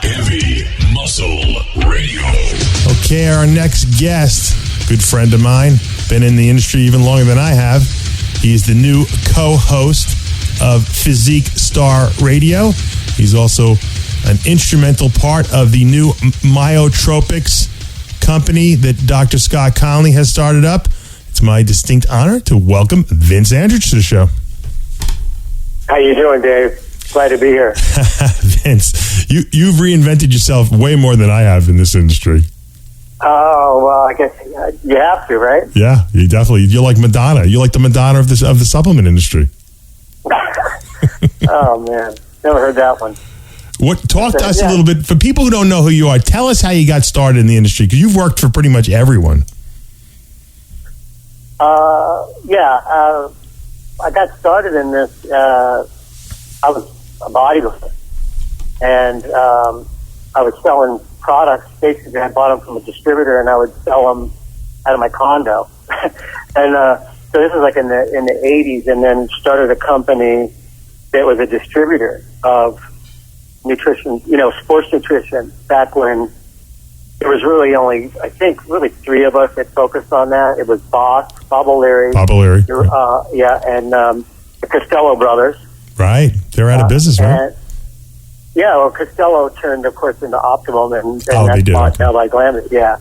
Heavy Muscle Radio. Okay, our next guest, good friend of mine, been in the industry even longer than I have. He's the new co-host of Physique Star Radio. He's also an instrumental part of the new Myotropics company that Dr. Scott Connolly has started up. It's my distinct honor to welcome Vince Anrich to the show. How you doing, Dave? Glad to be here. Vince, you've reinvented yourself way more than I have in this industry. Oh, well, I guess you have to, right? Yeah, you're like Madonna. You're like the Madonna of the supplement industry. Oh, man. Never heard that one. Talk to us a little bit. For people who don't know who you are, tell us how you got started in the industry, because you've worked for pretty much everyone. I got started in this. I was a bodybuilder, and I was selling products. Basically, I bought them from a distributor, and I would sell them out of my condo. And so this was like in the 80s, and then started a company that was a distributor of nutrition, sports nutrition, back when there was really only, I think, really three of us that focused on that. It was Bob O'Leary. And the Costello brothers. Right. They're out of business, right? Costello turned, of course, into Optimum, and they did. bought now by Glamis, yeah.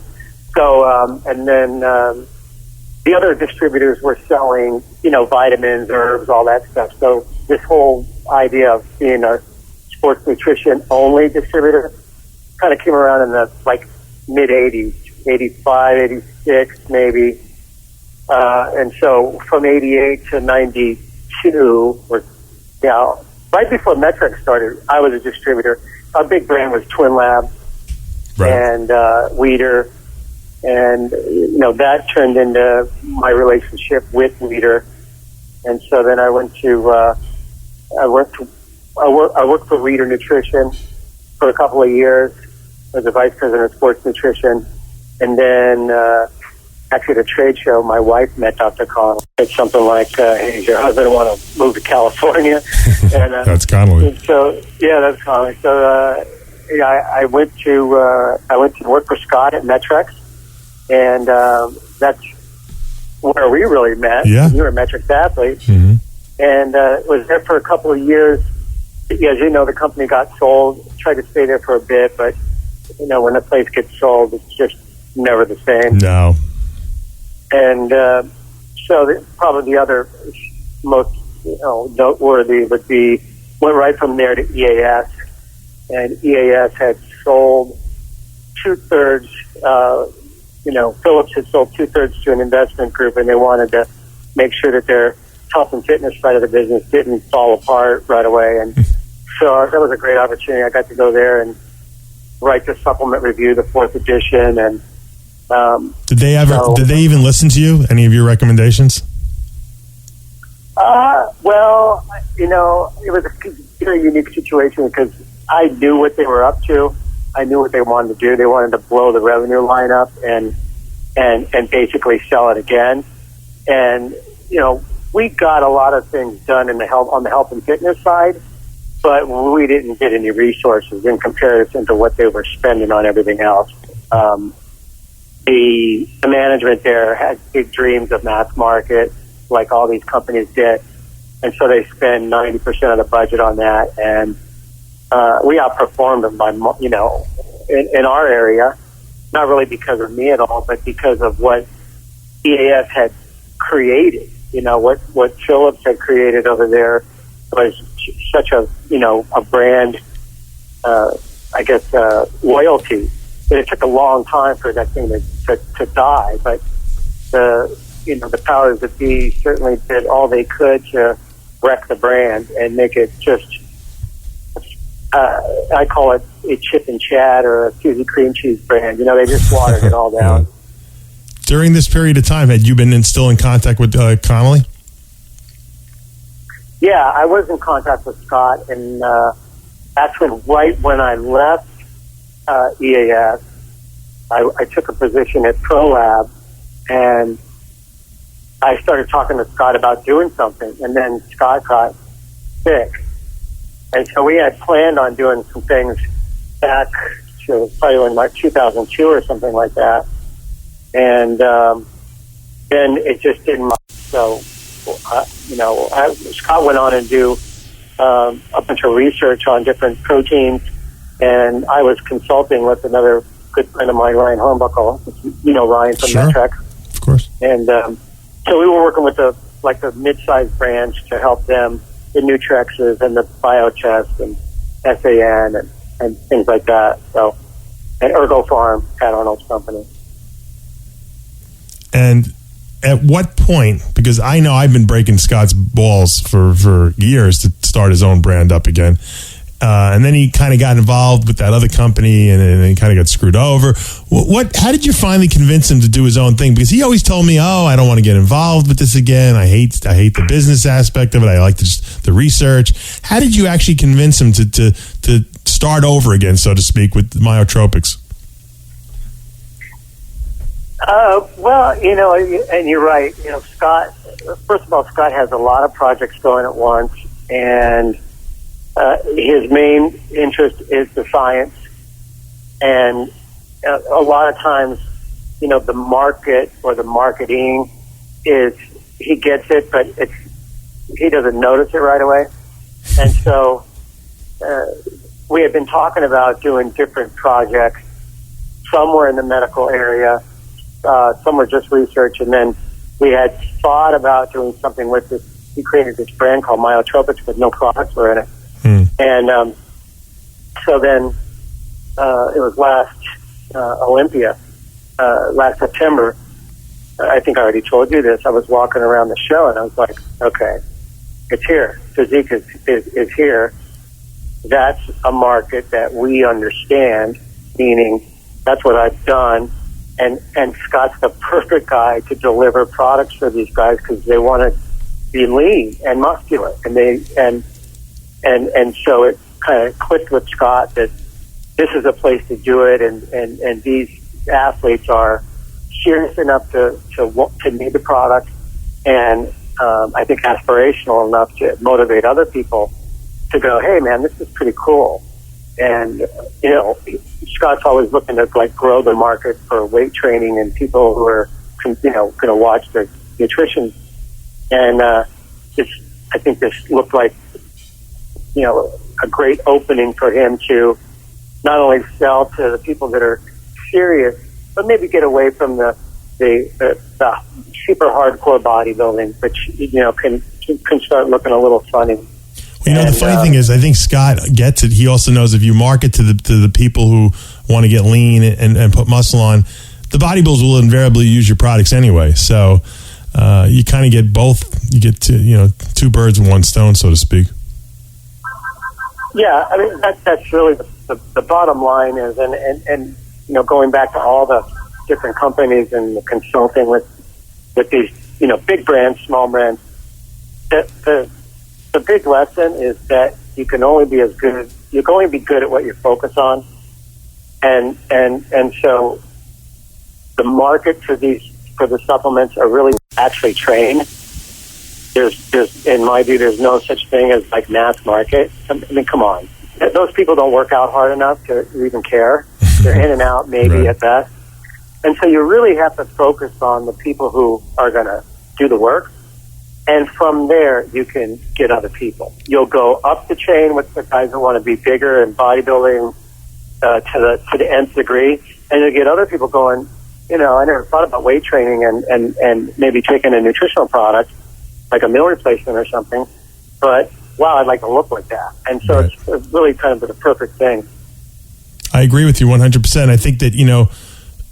So, and then the other distributors were selling, vitamins, herbs, all that stuff. So this whole idea of being a sports nutrition only distributor kind of came around in the mid 80s, 85, 86 maybe. And so from 88 to 92 right before Metric started, I was a distributor. Our big brand was Twin Lab, right, and Weeder. And, that turned into my relationship with Weeder. And so then I went to, I worked for Weeder Nutrition for a couple of years as a vice president of sports nutrition. And then, actually at a trade show, my wife met Dr. Connolly. It's something like, hey, does your husband want to move to California? And, that's Connolly. So, yeah, that's Connolly. So, I went to work for Scott at Metrex. And that's where we really met. Yeah. You were a Metrics athlete. Mm-hmm. And was there for a couple of years. As you know, the company got sold. Tried to stay there for a bit, but, when a place gets sold, it's just never the same. No. And so probably the other most noteworthy would be, went right from there to EAS. And EAS had sold 2/3, Phillips had sold 2/3 to an investment group, and they wanted to make sure that their health and fitness side of the business didn't fall apart right away. And so that was a great opportunity. I got to go there and write the supplement review, the 4th edition. And did they even listen to you? Any of your recommendations? Well, it was a very unique situation because I knew what they were up to. I knew what they wanted to do. They wanted to blow the revenue line up and basically sell it again. And, we got a lot of things done on the health and fitness side, but we didn't get any resources in comparison to what they were spending on everything else. The management there had big dreams of mass market, like all these companies did. And so they spend 90% of the budget on that. And we outperformed them by, in our area, not really because of me at all, but because of what EAS had created. What Phillips had created over there was such a brand, loyalty. But it took a long time for that thing to die. But the powers that be certainly did all they could to wreck the brand and make it just, I call it a Chip and Chad or a Susie cream cheese brand. They just watered it all down. Yeah. During this period of time, had you been still in contact with Connolly? Yeah, I was in contact with Scott, and actually right when I left EAS, I took a position at ProLab, and I started talking to Scott about doing something, and then Scott got sick. And so we had planned on doing some things back to probably in like 2002 or something like that. And then it just didn't. So, Scott went on and do a bunch of research on different proteins, and I was consulting with another good friend of mine, Ryan Hornbuckle. You know Ryan from Anrich, of course. And so we were working with the mid-sized brands to help them, the Nutrexes and the BioChest and SAN and things like that. So, and Ergo Farm, Pat Arnold's company. And at what point, because I know I've been breaking Scott's balls for years to start his own brand up again, and then he kind of got involved with that other company and he kind of got screwed over. How did you finally convince him to do his own thing? Because he always told me, I don't want to get involved with this again. I hate the business aspect of it. I like the research. How did you actually convince him to start over again, so to speak, with myotropics? Well, and you're right. Scott, first of all, Scott has a lot of projects going at once, and his main interest is the science. And a lot of times, the market or the marketing is, he gets it, but he doesn't notice it right away. And so we had been talking about doing different projects. Some were in the medical area. Some were just research, and then we had thought about doing something with this. He created this brand called Myotropics, but no products were in it. And so then it was last Olympia, last September. I think I already told you this. I was walking around the show, and I was like, okay, it's here. Physique is here. That's a market that we understand, meaning that's what I've done. And Scott's the perfect guy to deliver products for these guys because they want to be lean and muscular, and so it kind of clicked with Scott that this is a place to do it, and these athletes are serious enough to need the product, and I think aspirational enough to motivate other people to go, hey man, this is pretty cool. And Scott's always looking to grow the market for weight training and people who are going to watch their nutrition. And I think this looked like a great opening for him to not only sell to the people that are serious, but maybe get away from the super hardcore bodybuilding, which can start looking a little funny. The funny thing is, I think Scott gets it. He also knows if you market to the people who want to get lean and put muscle on, the bodybuilders will invariably use your products anyway. So you kind of get both. You get two birds with one stone, so to speak. Yeah, I mean that's really the bottom line is, and going back to all the different companies and the consulting with these big brands, small brands. The big lesson is that you can only be good at what you focus on, and so the market for the supplements are really actually trained. There's in my view, there's no such thing as mass market. I mean, come on, those people don't work out hard enough to even care. They're in and out, maybe right. At best, and so you really have to focus on the people who are going to do the work. And from there, you can get other people. You'll go up the chain with the guys that want to be bigger and bodybuilding to the nth degree, and you'll get other people going, I never thought about weight training and maybe taking a nutritional product, like a meal replacement or something, but wow, I'd like to look like that. And so right. It's really kind of the perfect thing. I agree with you 100%. I think that,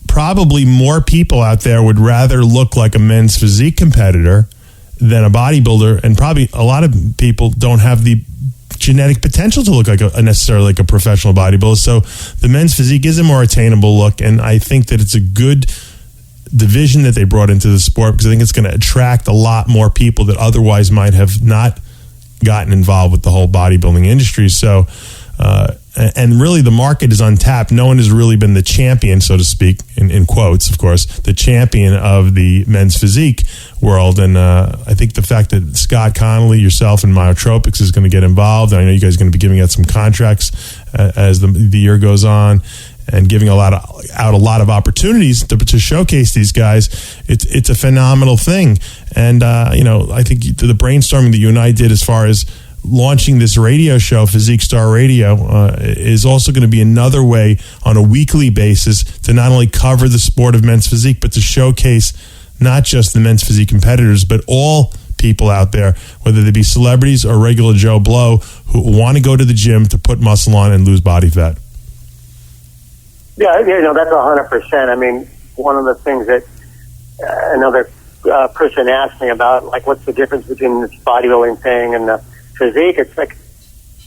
probably more people out there would rather look like a men's physique competitor than a bodybuilder, and probably a lot of people don't have the genetic potential to look like necessarily like a professional bodybuilder. So the men's physique is a more attainable look, and I think that it's a good division that they brought into the sport because I think it's going to attract a lot more people that otherwise might have not gotten involved with the whole bodybuilding industry. So And really, the market is untapped. No one has really been the champion, so to speak, in quotes, of course, the champion of the men's physique world. And I think the fact that Scott Connolly, yourself, and Myotropics is going to get involved. I know you guys are going to be giving out some contracts as the year goes on, and giving out a lot of opportunities to showcase these guys. It's a phenomenal thing. And I think the brainstorming that you and I did as far as launching this radio show, Physique Star Radio, is also going to be another way on a weekly basis to not only cover the sport of men's physique, but to showcase not just the men's physique competitors, but all people out there, whether they be celebrities or regular Joe Blow, who want to go to the gym to put muscle on and lose body fat. Yeah, that's 100%. I mean, one of the things that another person asked me about, like, what's the difference between this bodybuilding thing and the physique? It's like,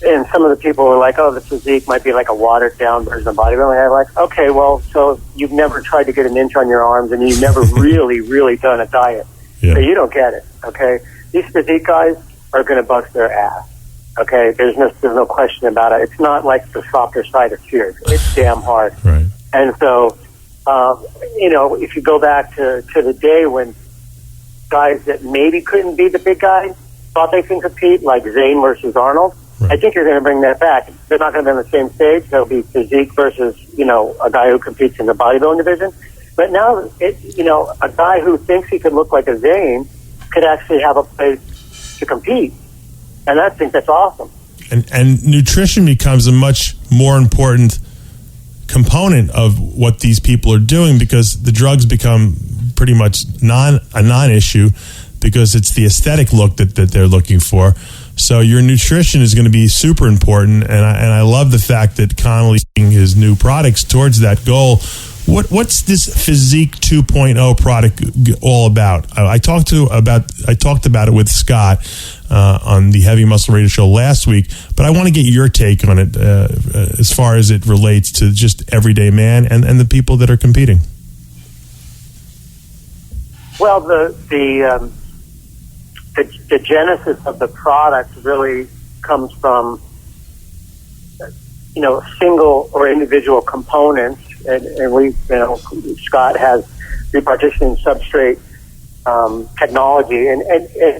and some of the people were like, oh, the physique might be like a watered down version of bodybuilding. I'm like, okay, well, so you've never tried to get an inch on your arms, and you've never really done a diet. Yeah. So you don't get it, okay? These physique guys are going to bust their ass, okay? There's no question about it. It's not like the softer side of fear. It's damn hard. Right. And so, if you go back to the day when guys that maybe couldn't be the big guys thought they can compete, like Zane versus Arnold, right. I think you're going to bring that back. They're not going to be on the same stage. There'll be physique versus, a guy who competes in the bodybuilding division. But now, a guy who thinks he could look like a Zane could actually have a place to compete. And I think that's awesome. And nutrition becomes a much more important component of what these people are doing, because the drugs become pretty much a non-issue, because it's the aesthetic look that they're looking for. So your nutrition is going to be super important, and I love the fact that Connolly's taking his new products towards that goal. What's this Physique 2.0 product all about? I talked about it with Scott on the Heavy Muscle Radio Show last week, but I want to get your take on it as far as it relates to just everyday man and the people that are competing. Well, the genesis of the product really comes from single or individual components, and we Scott has repartitioning substrate technology, and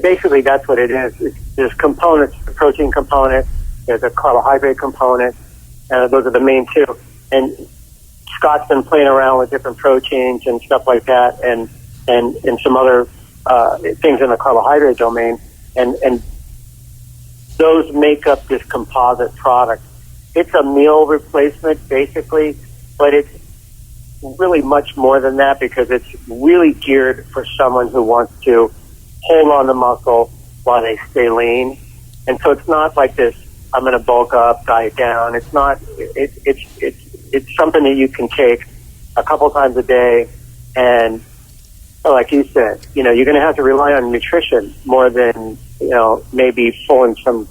basically that's what it is. There's components, the protein component, there's a carbohydrate component, and those are the main two. And Scott's been playing around with different proteins and stuff like that, and some other things in the carbohydrate domain, and those make up this composite product. It's a meal replacement, basically, but it's really much more than that, because it's really geared for someone who wants to hold on to muscle while they stay lean. And so it's not like this, I'm going to bulk up, diet down. It's not. It's something that you can take a couple times a day, and like you said, you're going to have to rely on nutrition more than maybe pulling some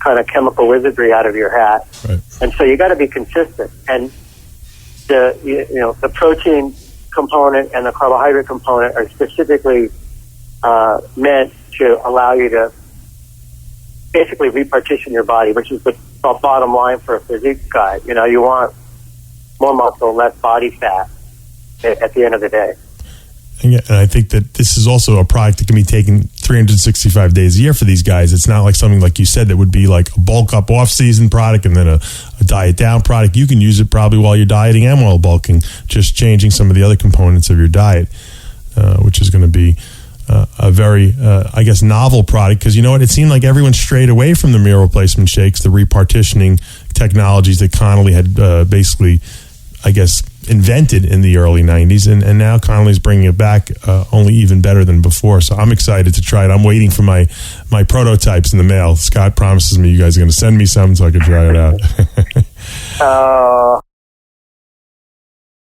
kind of chemical wizardry out of your hat. Right. And so you got to be consistent. And the protein component and the carbohydrate component are specifically meant to allow you to basically repartition your body, which is the bottom line for a physique guy. You want more muscle, less body fat at the end of the day. And I think that this is also a product that can be taken 365 days a year for these guys. It's not like something like you said that would be like a bulk up off season product and then a diet down product. You can use it probably while you're dieting and while bulking, just changing some of the other components of your diet, which is going to be a very, novel product. Because you know what? It seemed like everyone strayed away from the meal replacement shakes, the repartitioning technologies that Connolly had basically, invented in the early 90s, and now Connolly's bringing it back only even better than before. So I'm excited to try it. I'm waiting for my prototypes in the mail. Scott promises me you guys are going to send me some so I can try it out.